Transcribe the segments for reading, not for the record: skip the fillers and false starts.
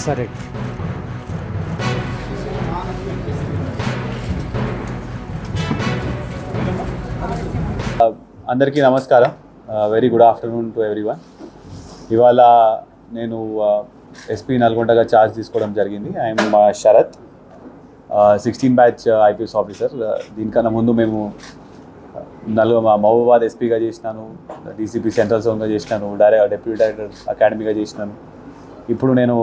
సరే. అందరికీ నమస్కారం. Very good afternoon to everyone. ఇవాళ నేను ఎస్పీ నల్గొండగా ఛార్జ్ తీసుకోవడం జరిగింది. I'm Sharath, 16 batch IPS officer. దీనికన్నా ముందు మేము మహబూబాబాద్ ఎస్పీగా చేసినాను, డీసీపీ సెంట్రల్ జోన్గా చేసినాను, డెప్యూటీ డైరెక్టర్ అకాడమీగా చేసినాను. ఇప్పుడు నేను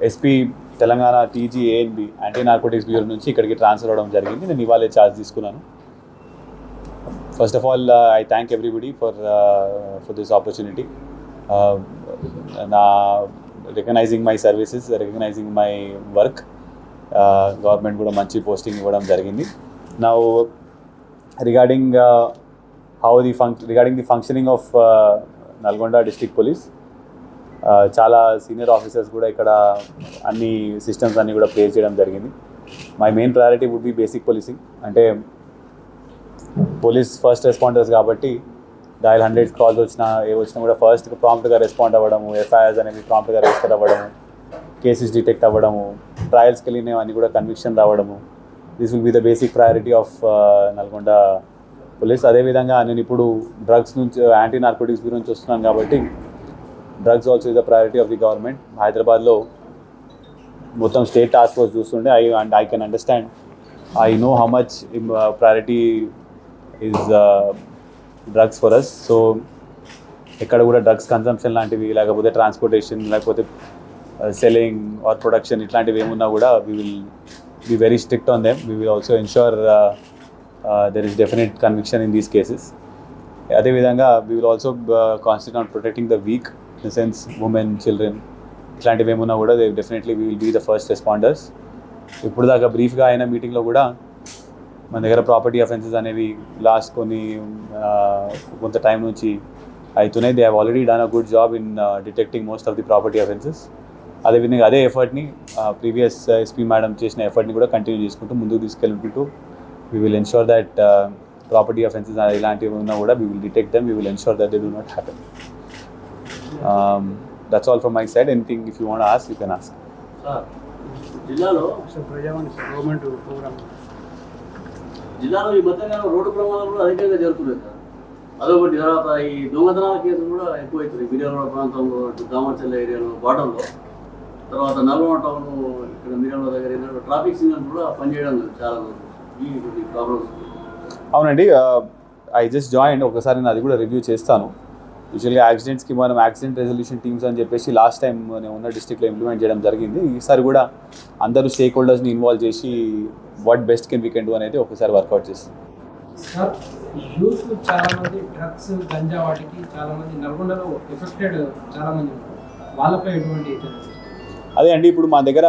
SP Telangana TGANB anti narcotics bureau నుంచి ఇక్కడికి ట్రాన్స్ఫర్ అవ్వడం జరిగింది. నేను ఇవాళ ఛార్జ్ తీసుకున్నాను. First of all, I thank everybody for this opportunity, recognizing my services, recognizing my work. Government kuda manchi posting ivvadam jarigindi. Now, regarding the functioning of Nalgonda District Police, చాలా senior officers కూడా ఇక్కడ అన్ని systems అన్నీ కూడా place చేయడం జరిగింది. My main priority would be basic policing. అంటే police first responders కాబట్టి డయల్ 100 కాల్స్ వచ్చినా కూడా ఫస్ట్ ప్రాంప్ట్గా రెస్పాండ్ అవ్వడము, ఎఫ్ఐఆర్స్ అనేవి ప్రాంప్ట్గా రిజిస్టర్ అవ్వడము, కేసెస్ డిటెక్ట్ అవ్వడము, ట్రయల్స్కి వెళ్ళినవన్నీ కూడా కన్విక్షన్ రావడము. This will be the basic priority of Nalgonda police. అదేవిధంగా నేను ఇప్పుడు డ్రగ్స్ నుంచి, యాంటీ నార్కోటిక్స్ బ్యూరో నుంచి వస్తున్నాను కాబట్టి drugs also is the priority of the government. హైదరాబాద్లో మొత్తం స్టేట్ టాస్క్ ఫోర్స్ చూస్తుంటే I can understand, I know how much priority is drugs for us. So ఎక్కడ కూడా డ్రగ్స్ కన్సంప్షన్ లాంటివి, లేకపోతే ట్రాన్స్పోర్టేషన్, లేకపోతే సెల్లింగ్ ఆర్ ప్రొడక్షన్ ఇట్లాంటివి ఏమున్నా కూడా we will be very strict on them. We will also ensure there is definite conviction in these cases. అదేవిధంగా we will also concentrate on protecting the weak, in the sense women, children ఇట్లాంటివి ఏమున్నా కూడా definitely we will be the first responders. ఇప్పుడు దాకా బ్రీఫ్గా అయిన మీటింగ్లో కూడా మన దగ్గర ప్రాపర్టీ అఫెన్సెస్ అనేవి లాస్ట్ కొంత టైం నుంచి అవుతున్నాయి. They have already done a good job in detecting most of the property offences. అదేవిధంగా అదే ఎఫర్ట్ని ప్రీవియస్ ఎస్పీ మేడం చేసిన ఎఫర్ట్ని కూడా కంటిన్యూ చేసుకుంటూ ముందుకు తీసుకెళ్ళుకుంటూ we will ensure that property offences ఇలాంటివి ఉన్నా కూడా we will detect them, we will ensure that they do not happen. That's all from my side. Anything if you want ask you can ask. జిల్లాలో ఈ మధ్యగా road ప్రమాదాలు కూడా అధికంగా జరుగుతున్నాయి సార్. అదొకటి. తర్వాత ఈ దొంగతనాల కేసులు కూడా ఎక్కువైతున్నాయి మిర్యాలవాడ ప్రాంతంలో, దామర్చల్ల ఏరియాలో, బాటంలో. తర్వాత నల్గొండ టౌన్ ఇక్కడ మిర్యాలవాడ దగ్గర ట్రాఫిక్ సిగ్నల్స్ కూడా పనిచేయడం లేదు చాలా ఈ ప్రాబ్లమ్స్. అవునండి, ఐ జస్ట్ జాయిన్. ఒకసారి నేను అది కూడా రివ్యూ చేస్తాను. యూజువల్గా యాక్సిడెంట్స్కి మనం యాక్సిడెంట్ రెజల్యూషన్ టీమ్స్ అని చెప్పేసి లాస్ట్ టైం నేను ఉన్న డిస్ట్రిక్ట్లో ఇంప్లిమెంట్ చేయడం జరిగింది. ఈసారి కూడా అందరూ స్టేక్ హోల్డర్స్ని ఇన్వాల్వ్ చేసి what best can we can do అనేది ఒకసారి వర్కౌట్ చేస్తాం. సార్, యూత్ చాలామంది డ్రగ్స్, గంజా వాటికి చాలామంది నల్గొండలో ఎఫెక్టెడ్ చాలామంది వాళ్ళపై ఎటువంటి? అదే అండి, ఇప్పుడు మా దగ్గర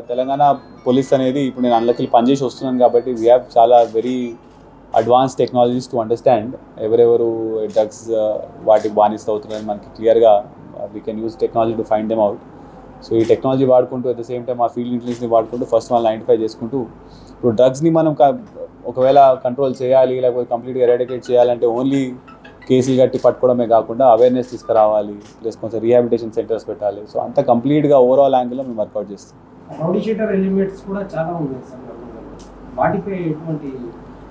తెలంగాణ పోలీస్ అనేది ఇప్పుడు నేను అందులోకి పనిచేసి వస్తున్నాను కాబట్టి వీ హ్యావ్ చాలా very advance technologies to understand ఎవరెవరు డ్రగ్స్ వాటికి బానిస అవుతున్నారని మనకి క్లియర్గా we can use technology to find them out. So ఈ టెక్నాలజీ వాడుకుంటూ అట్ ద సేమ్ టైం ఆ ఫీల్డ్ ఇంటెలిజెన్స్ని వాడుకుంటూ ఫస్ట్ వాళ్ళని ఐడెంటిఫై చేసుకుంటూ ఇప్పుడు డ్రగ్స్ని మనం ఒకవేళ కంట్రోల్ చేయాలి, లేకపోతే కంప్లీట్గా ఎరాడికేట్ చేయాలంటే ఓన్లీ కేసులు కట్టి పట్టుకోవడమే కాకుండా అవేర్నెస్ తీసుకురావాలి, ప్లస్ కొంచెం రీహాబిలిటేషన్ సెంటర్స్ పెట్టాలి. సో అంత కంప్లీట్గా ఓవరాల్ యాంగిల్లో మేము వర్కౌట్ చేస్తాం. రౌడీ షీటర్ ఎలిమెంట్స్ కూడా చాలా ఉన్నాయి సార్, వాటిపై ఎటువంటి?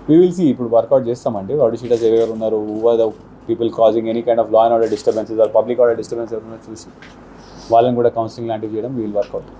We will see. ఇప్పుడు వర్కౌట్ చేస్తామండి. రౌడీ షీటర్స్ ఎవరు ఉన్నారు, who are the people causing any kind of law and order disturbances or public order disturbance ఎవరైనా చూసి వాళ్ళని కూడా కౌన్సిలింగ్ లాంటివి చేయడం వీ విల్ వర్కౌట్.